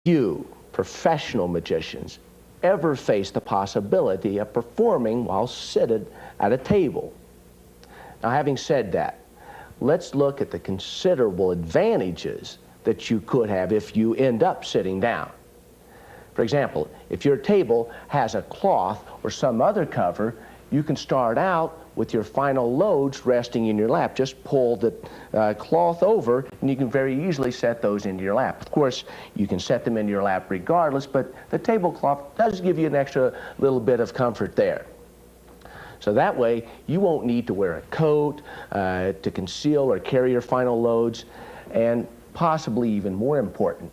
Few professional magicians ever face the possibility of performing while seated at a table. Now, having said that, let's look at the considerable advantages that you could have if you end up sitting down. For example, if your table has a cloth or some other cover, you can start out with your final loads resting in your lap. Just pull the cloth over, and you can very easily set those into your lap. Of course, you can set them into your lap regardless, but the tablecloth does give you an extra little bit of comfort there. So that way, you won't need to wear a coat to conceal or carry your final loads, and possibly even more important,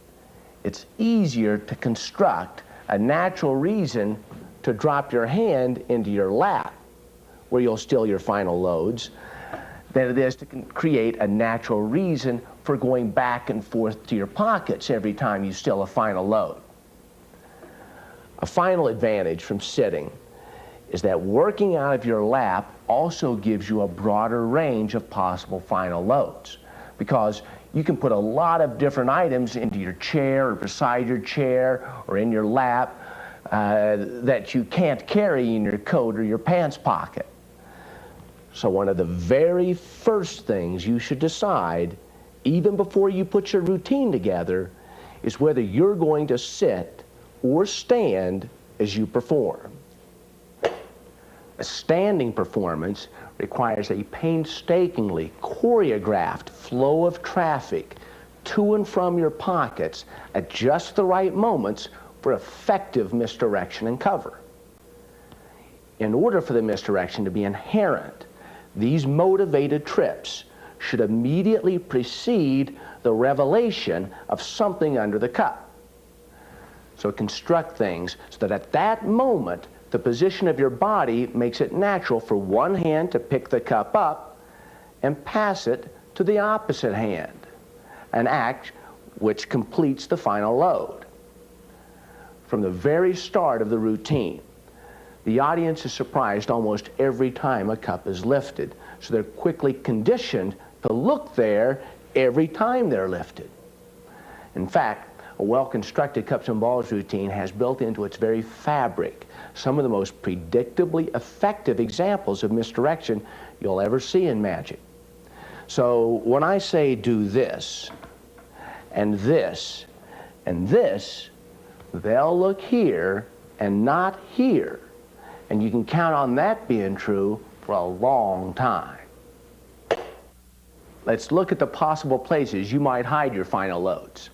it's easier to construct a natural reason to drop your hand into your lap where you'll steal your final loads than it is to create a natural reason for going back and forth to your pockets every time you steal a final load. A final advantage from sitting is that working out of your lap also gives you a broader range of possible final loads, because you can put a lot of different items into your chair or beside your chair or in your lap that you can't carry in your coat or your pants pocket. So one of the very first things you should decide, even before you put your routine together, is whether you're going to sit or stand as you perform. A standing performance requires a painstakingly choreographed flow of traffic to and from your pockets at just the right moments for effective misdirection and cover. In order for the misdirection to be inherent, these motivated trips should immediately precede the revelation of something under the cup. So construct things so that at that moment, the position of your body makes it natural for one hand to pick the cup up and pass it to the opposite hand, an act which completes the final load. From the very start of the routine, the audience is surprised almost every time a cup is lifted, so they're quickly conditioned to look there every time they're lifted. In fact, a well-constructed cups and balls routine has built into its very fabric some of the most predictably effective examples of misdirection you'll ever see in magic. So when I say do this, and this, and this, they'll look here and not here. And you can count on that being true for a long time. Let's look at the possible places you might hide your final loads.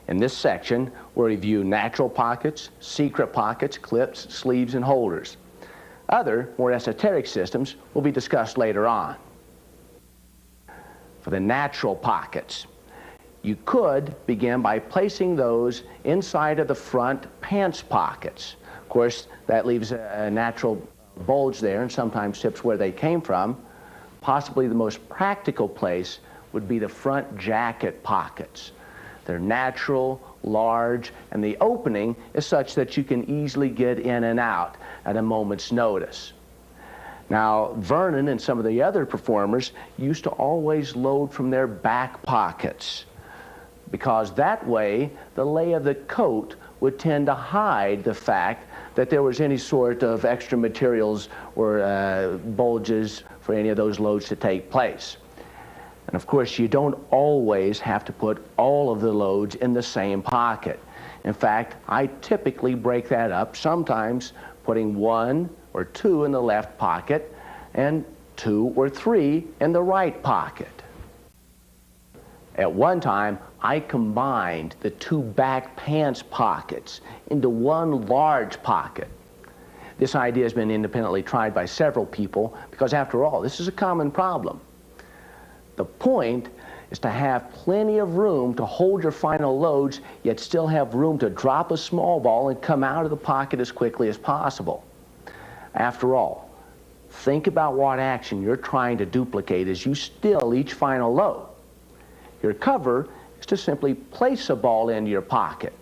In this section, we'll review natural pockets, secret pockets, clips, sleeves, and holders. Other, more esoteric systems will be discussed later on. For the natural pockets, you could begin by placing those inside of the front pants pockets. Of course, that leaves a natural bulge there and sometimes tips where they came from. Possibly the most practical place would be the front jacket pockets. They're natural, large, and the opening is such that you can easily get in and out at a moment's notice. Now, Vernon and some of the other performers used to always load from their back pockets, because that way the lay of the coat would tend to hide the fact that there was any sort of extra materials or bulges for any of those loads to take place. And of course, you don't always have to put all of the loads in the same pocket. In fact, I typically break that up, sometimes putting 1 or 2 in the left pocket and 2 or 3 in the right pocket. At one time, I combined the 2 back pants pockets into 1 large pocket. This idea has been independently tried by several people because, after all, this is a common problem. The point is to have plenty of room to hold your final loads, yet still have room to drop a small ball and come out of the pocket as quickly as possible. After all, think about what action you're trying to duplicate as you steal each final load. Your cover is to simply place a ball into your pocket.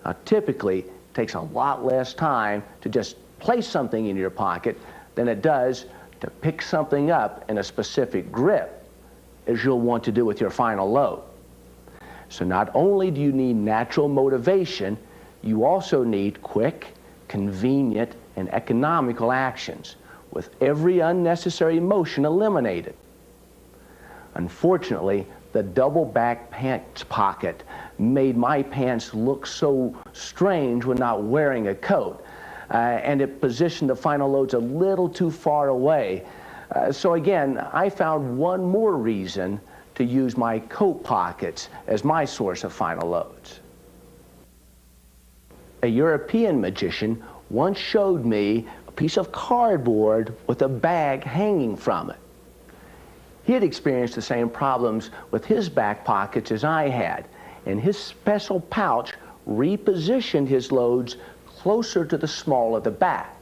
Now, typically, it takes a lot less time to just place something in your pocket than it does to pick something up in a specific grip, as you'll want to do with your final load. So not only do you need natural motivation, you also need quick, convenient, and economical actions, with every unnecessary motion eliminated. Unfortunately, the double back pants pocket made my pants look so strange when not wearing a coat, and it positioned the final loads a little too far away. So again, I found one more reason to use my coat pockets as my source of final loads. A European magician once showed me a piece of cardboard with a bag hanging from it. He had experienced the same problems with his back pockets as I had, and his special pouch repositioned his loads closer to the small of the back.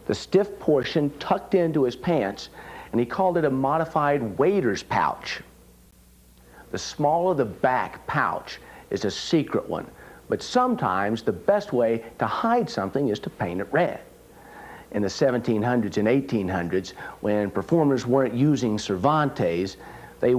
The stiff portion tucked into his pants, and he called it a modified waiter's pouch. The small of the back pouch is a secret one, but sometimes the best way to hide something is to paint it red. In the 1700s and 1800s, when performers weren't using Cervantes, they